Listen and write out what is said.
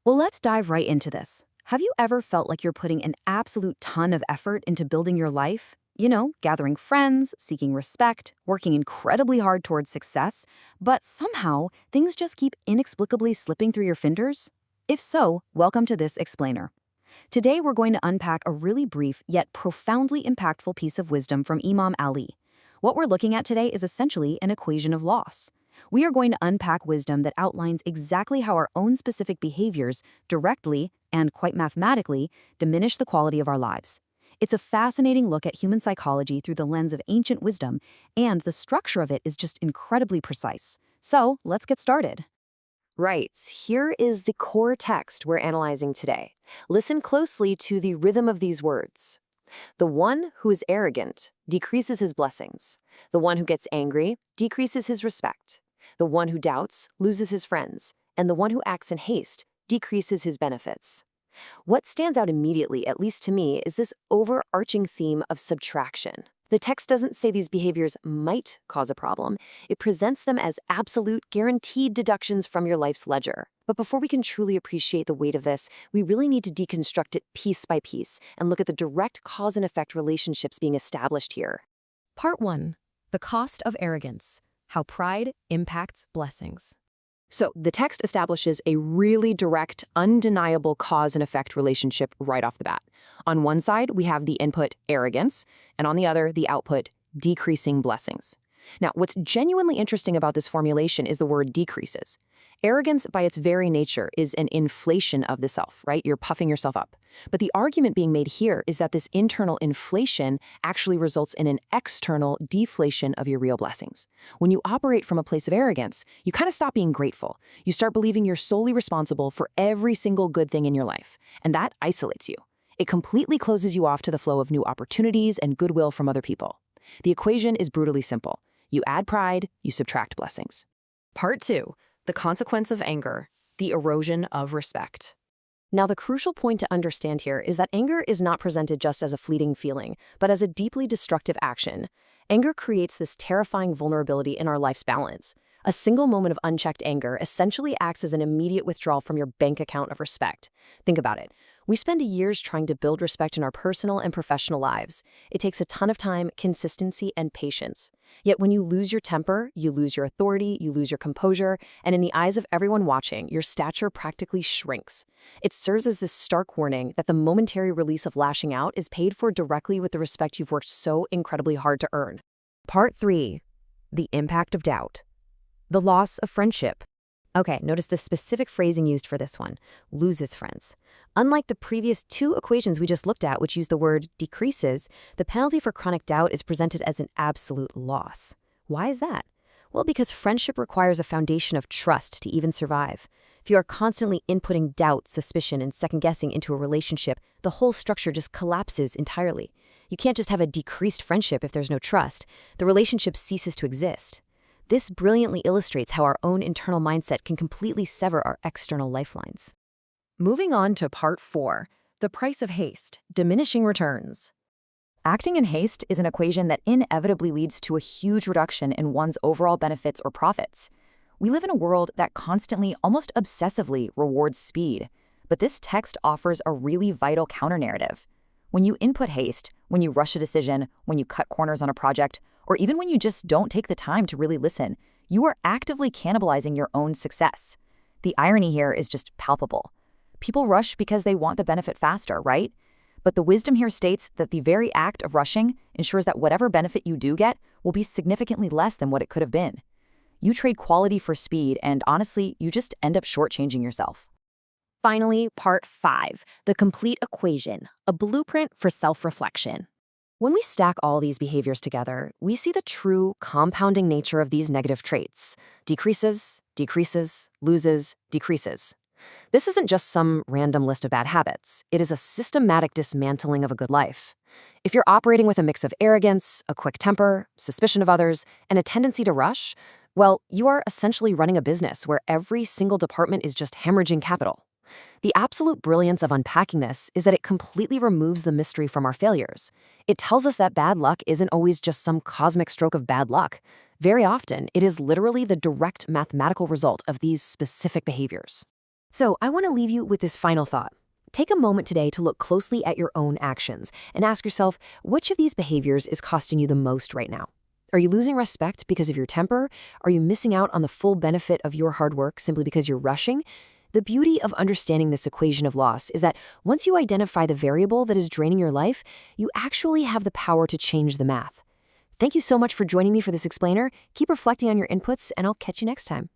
Well, let's dive right into this. Have you ever felt like you're putting an absolute ton of effort into building your life? Gathering friends, seeking respect, working incredibly hard towards success, but somehow things just keep inexplicably slipping through your fingers? If so, welcome to this explainer. Today we're going to unpack a really brief yet profoundly impactful piece of wisdom from Imam Ali. What we're looking at today is essentially an equation of loss. We are going to unpack wisdom that outlines exactly how our own specific behaviors directly and quite mathematically diminish the quality of our lives. It's a fascinating look at human psychology through the lens of ancient wisdom, and the structure of it is just incredibly precise. So, let's get started. Right, here is the core text we're analyzing today. Listen closely to the rhythm of these words. The one who is arrogant decreases his blessings. The one who gets angry decreases his respect. The one who doubts loses his friends. And the one who acts in haste decreases his benefits. What stands out immediately, at least to me, is this overarching theme of subtraction. The text doesn't say these behaviors might cause a problem. It presents them as absolute, guaranteed deductions from your life's ledger. But before we can truly appreciate the weight of this, we really need to deconstruct it piece by piece and look at the direct cause and effect relationships being established here. Part 1. The cost of arrogance. How pride impacts blessings. So the text establishes a really direct, undeniable cause and effect relationship right off the bat. On one side, we have the input arrogance, and on the other, the output decreasing blessings. Now, what's genuinely interesting about this formulation is the word decreases. Arrogance, by its very nature, is an inflation of the self, right? You're puffing yourself up. But the argument being made here is that this internal inflation actually results in an external deflation of your real blessings. When you operate from a place of arrogance, you kind of stop being grateful. You start believing you're solely responsible for every single good thing in your life, and that isolates you. It completely closes you off to the flow of new opportunities and goodwill from other people. The equation is brutally simple. You add pride, you subtract blessings. Part 2. The consequence of anger. The erosion of respect. Now, the crucial point to understand here is that anger is not presented just as a fleeting feeling, but as a deeply destructive action. Anger creates this terrifying vulnerability in our life's balance. A single moment of unchecked anger essentially acts as an immediate withdrawal from your bank account of respect. Think about it. We spend years trying to build respect in our personal and professional lives. It takes a ton of time, consistency, and patience. Yet when you lose your temper, you lose your authority, you lose your composure, and in the eyes of everyone watching, your stature practically shrinks. It serves as this stark warning that the momentary release of lashing out is paid for directly with the respect you've worked so incredibly hard to earn. Part 3. The impact of doubt. The loss of friendship. Okay, notice the specific phrasing used for this one, loses friends. Unlike the previous two equations we just looked at, which use the word decreases, the penalty for chronic doubt is presented as an absolute loss. Why is that? Well, because friendship requires a foundation of trust to even survive. If you are constantly inputting doubt, suspicion, and second-guessing into a relationship, the whole structure just collapses entirely. You can't just have a decreased friendship if there's no trust. The relationship ceases to exist. This brilliantly illustrates how our own internal mindset can completely sever our external lifelines. Moving on to Part 4. The price of haste, diminishing returns. Acting in haste is an equation that inevitably leads to a huge reduction in one's overall benefits or profits. We live in a world that constantly, almost obsessively, rewards speed. But this text offers a really vital counter-narrative. When you input haste, when you rush a decision, when you cut corners on a project, or even when you just don't take the time to really listen, you are actively cannibalizing your own success. The irony here is just palpable. People rush because they want the benefit faster, right? But the wisdom here states that the very act of rushing ensures that whatever benefit you do get will be significantly less than what it could have been. You trade quality for speed, and honestly, you just end up shortchanging yourself. Finally, Part 5, the complete equation, a blueprint for self-reflection. When we stack all these behaviors together, we see the true compounding nature of these negative traits. Decreases, decreases, loses, decreases. This isn't just some random list of bad habits. It is a systematic dismantling of a good life. If you're operating with a mix of arrogance, a quick temper, suspicion of others, and a tendency to rush, well, you are essentially running a business where every single department is just hemorrhaging capital. The absolute brilliance of unpacking this is that it completely removes the mystery from our failures. It tells us that bad luck isn't always just some cosmic stroke of bad luck. Very often, it is literally the direct mathematical result of these specific behaviors. So I want to leave you with this final thought. Take a moment today to look closely at your own actions and ask yourself, which of these behaviors is costing you the most right now? Are you losing respect because of your temper? Are you missing out on the full benefit of your hard work simply because you're rushing? The beauty of understanding this equation of loss is that once you identify the variable that is draining your life, you actually have the power to change the math. Thank you so much for joining me for this explainer. Keep reflecting on your inputs, and I'll catch you next time.